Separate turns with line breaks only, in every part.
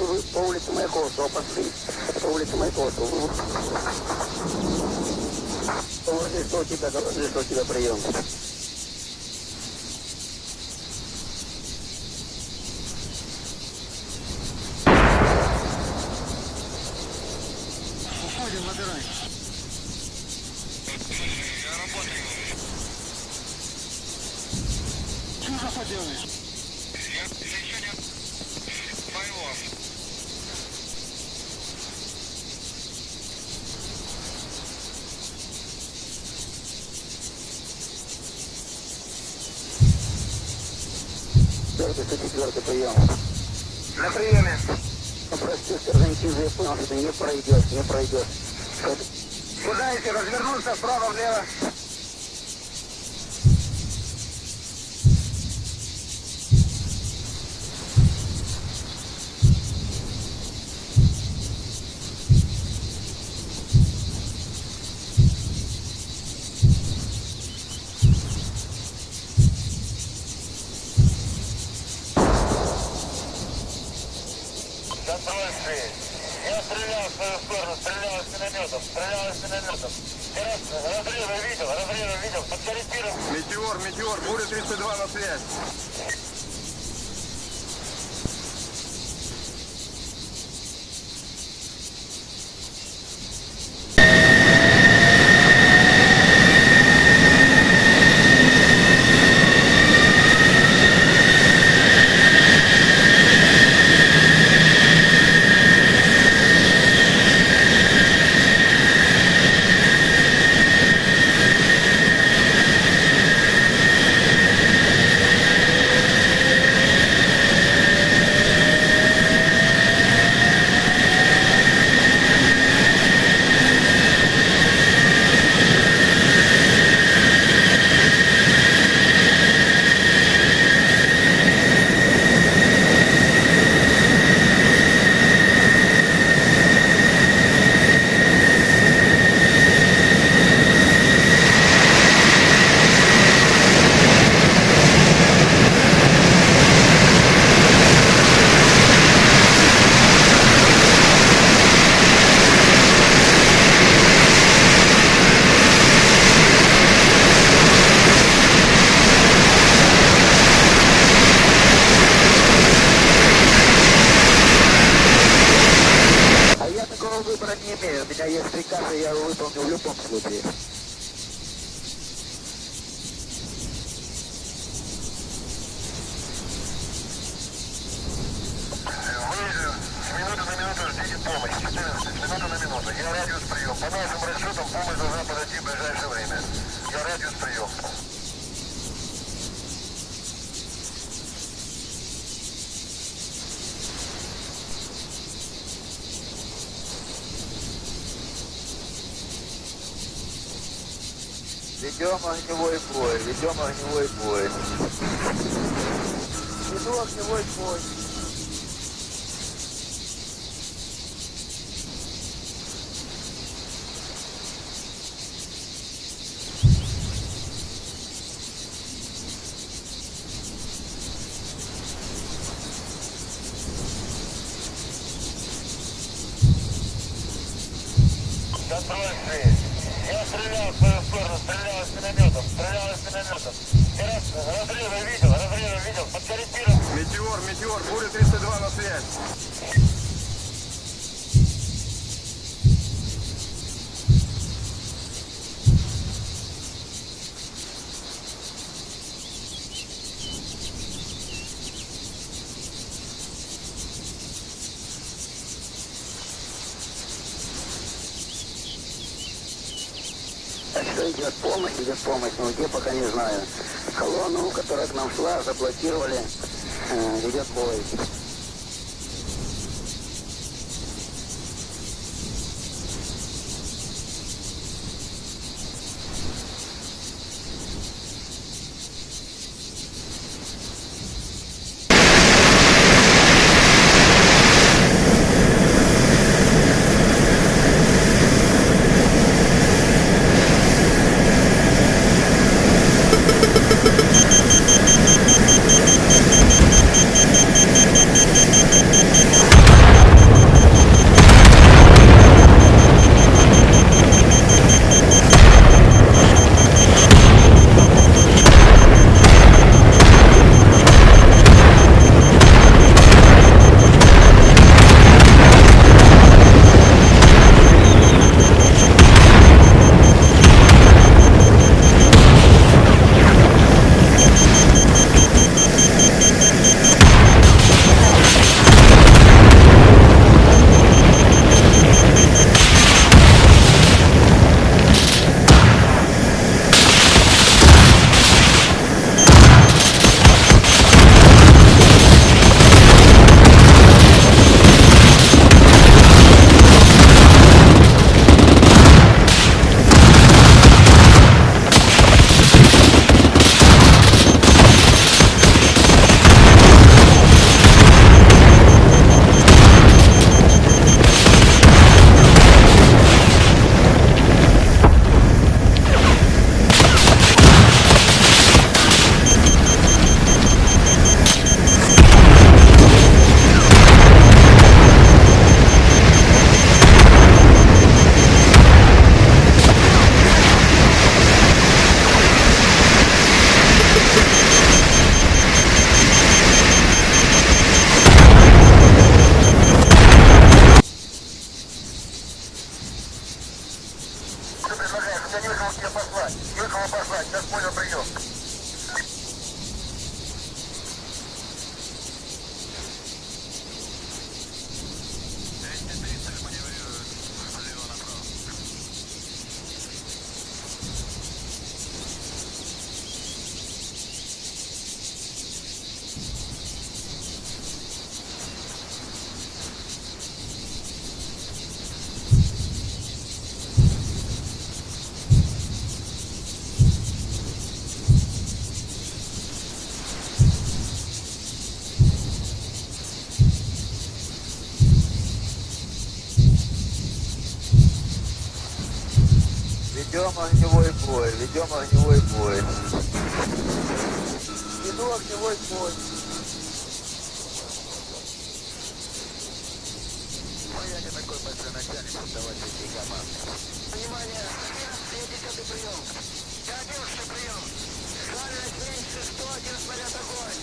вы по улице Маяковского пошли. По улице Маяковского. Говорили, что у тебя прием.
Уходим, набирай.
Я работаю.
Что ты делаешь?
Я ничего не... Моего.
Четвертый прием.
На приеме.
Прости, организм, я понял, что ты не пройдешь.
Куда идти? Развернуться вправо-влево. Я стрелял в свою сторону, стрелял из минометов. Разрывы видел, подкорректировал.
Метеор, буря 32 на связь.
Выбора не имею. У меня есть приказ, и я его выполню в любом случае.
Вы минуты на минуту ждите помощь. 14, минута на минуту. Я радиус прием. По нашим расчетам помощь должна подойти в ближайшее время. Я радиус прием.
Ведем огневой бой, ведем огневой бой. Веду огневой бой.
Контроль 6. Я стрелял в свою сторону, стрелял из минометов. Разрывы видел, подкорректировал.
Метеор, буря 32 на связь.
Что идет помощь, но где пока не знаю. Колонну, которая к нам шла, заблокировали, идет бой.
Ведем огневой бой, ведем огневой бой. Веду огневой бой.
Я не такой большой начальник, чтобы давать такие команды. Внимание! 11-й прием! 11-й прием! Дальность меньше 100, один снаряд огонь!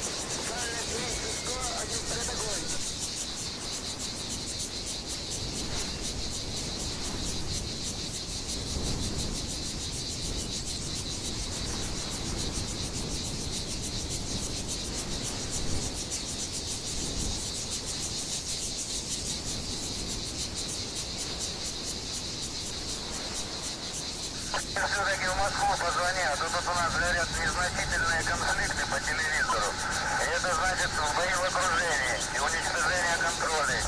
Дальность меньше 100, один снаряд огонь!
Я все-таки в Москву позвони, а то тут у нас говорят незначительные конфликты по телевизору. И это значит бои в окружении и уничтожение контролей.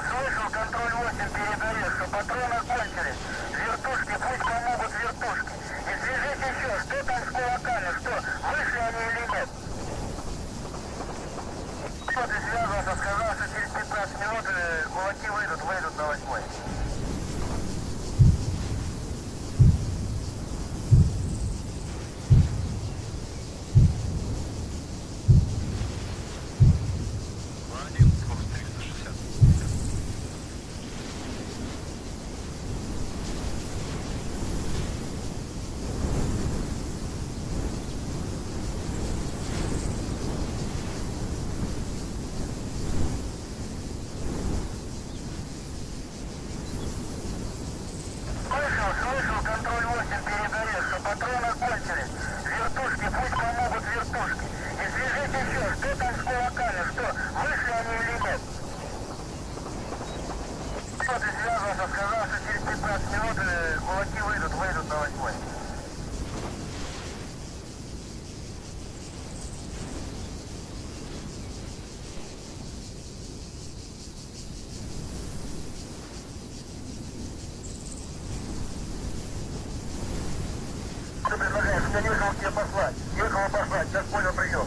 Слышал, контроль 8 передает, что патроны кончились. Вертушки, пусть помогут вертушки. И свяжись еще, что там с кулаками, что, вышли они или нет? Кто-то связался, сказал, что через 15 минут кулаки выйдут на 8-й. Слышал, контроль 8 передает, что патроны кончились. Вертушки, пусть помогут вертушки. И свяжись еще, что там с кулаками, что, вышли они или нет? минут кулаки выйдут на 8. Что предлагаешь? Я ехал тебе послать. Ехал послать. Сейчас понял прием.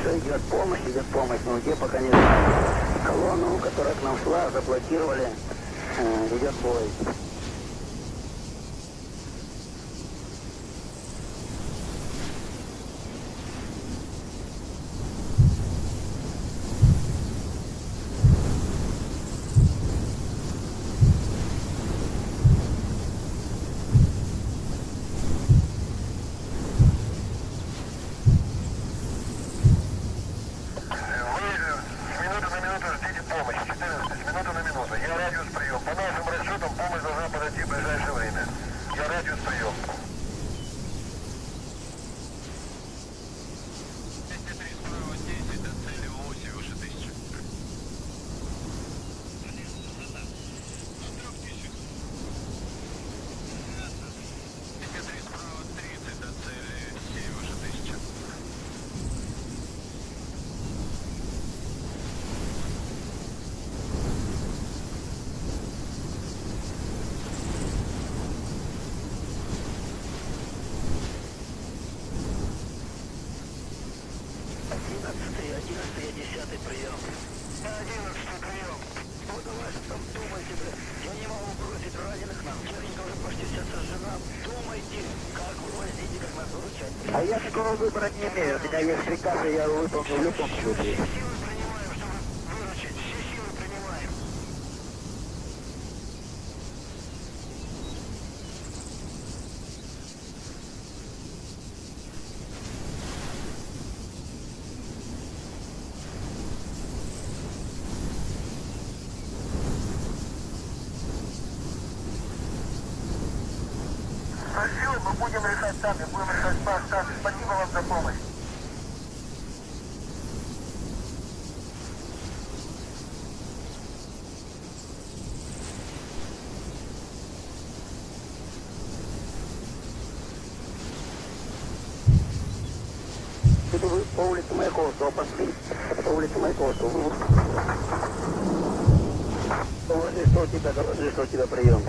Что идет помощь, но где пока не знаю. Колонну, которая к нам шла, заблокировали. Идет бой. А я такого выбора не имею. У меня есть приказы, я выполню в любом случае.
Спасибо, мы будем решать сами, будем решать сами. Спасибо вам за помощь.
вы по улице Маяковского пошли. По улице Маяковского. Доложи, что у тебя прием.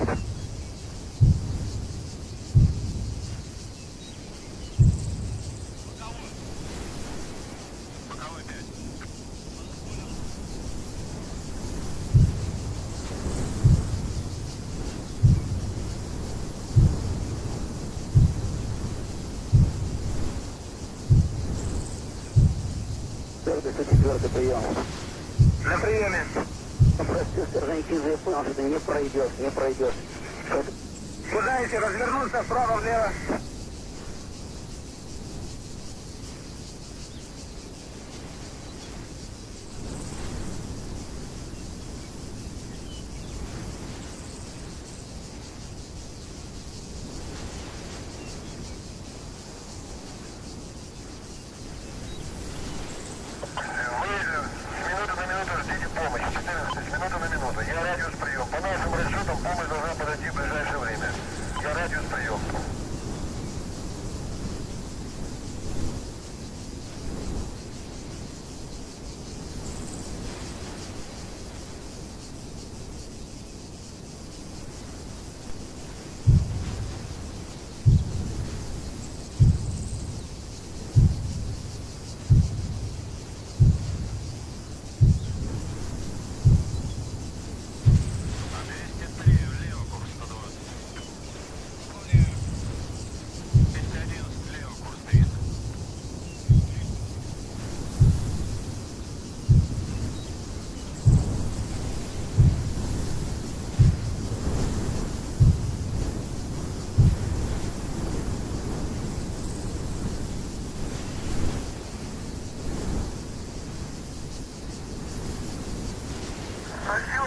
Четвертый прием.
На приеме.
Прости, Сержантин, я понял, что ты не пройдешь, не пройдешь.
Куда еще развернуться вправо-влево?
Я радиус прием. По нашим расчетам помощь должна подойти в ближайшее время. Я радиус прием.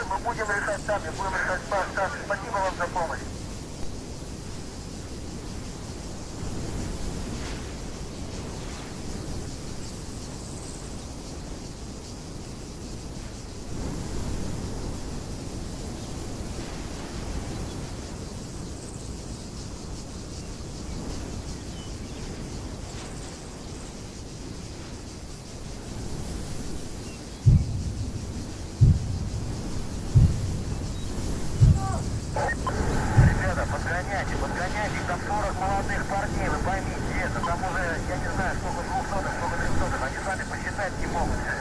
Мы будем решать сами, будем решать сами. Спасибо вам за помощь.
Подгоняйте, там 40 молодых парней, вы поймите это. Там уже, я не знаю, сколько 200, сколько 300, они сами посчитать не могут.